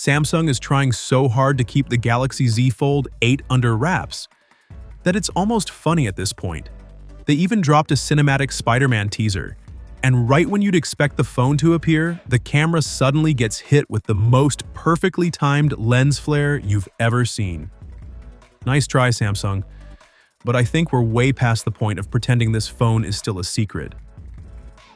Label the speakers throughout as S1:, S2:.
S1: Samsung is trying so hard to keep the Galaxy Z Fold 8 under wraps that it's almost funny at this point. They even dropped a cinematic Spider-Man teaser, and right when you'd expect the phone to appear, the camera suddenly gets hit with the most perfectly timed lens flare you've ever seen. Nice try, Samsung, but I think we're way past the point of pretending this phone is still a secret.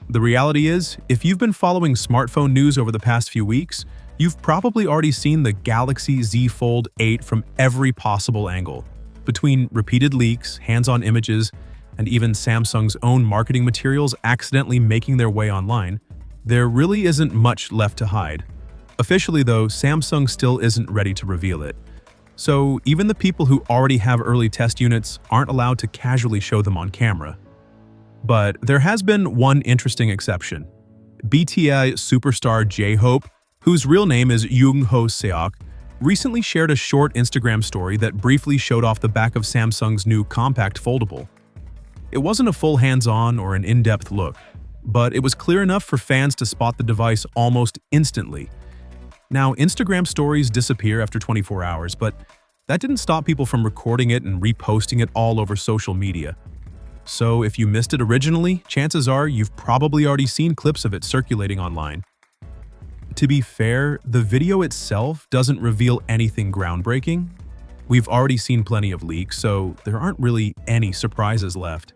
S1: The reality is, if you've been following smartphone news over the past few weeks, you've probably already seen the Galaxy Z Fold 8 from every possible angle. Between repeated leaks, hands-on images, and even Samsung's own marketing materials accidentally making their way online, there really isn't much left to hide. Officially though, Samsung still isn't ready to reveal it. So even the people who already have early test units aren't allowed to casually show them on camera. But there has been one interesting exception. BTS superstar J-Hope, whose real name is Yoon Ho Seok, recently shared a short Instagram story that briefly showed off the back of Samsung's new compact foldable. It wasn't a full hands-on or an in-depth look, but it was clear enough for fans to spot the device almost instantly. Now, Instagram stories disappear after 24 hours, but that didn't stop people from recording it and reposting it all over social media. So if you missed it originally, chances are you've probably already seen clips of it circulating online. To be fair, the video itself doesn't reveal anything groundbreaking. We've already seen plenty of leaks, so there aren't really any surprises left.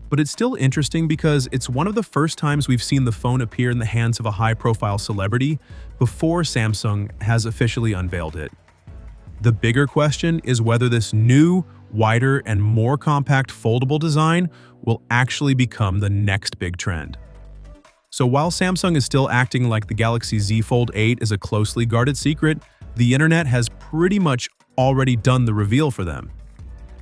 S1: But it's still interesting because it's one of the first times we've seen the phone appear in the hands of a high-profile celebrity before Samsung has officially unveiled it. The bigger question is whether this new, wider, and more compact foldable design will actually become the next big trend. So while Samsung is still acting like the Galaxy Z Fold 8 is a closely guarded secret, the internet has pretty much already done the reveal for them.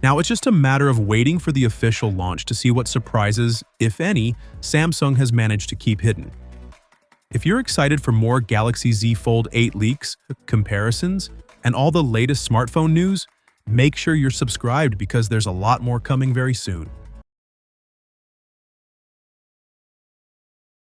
S1: Now it's just a matter of waiting for the official launch to see what surprises, if any, Samsung has managed to keep hidden. If you're excited for more Galaxy Z Fold 8 leaks, comparisons, and all the latest smartphone news, make sure you're subscribed because there's a lot more coming very soon.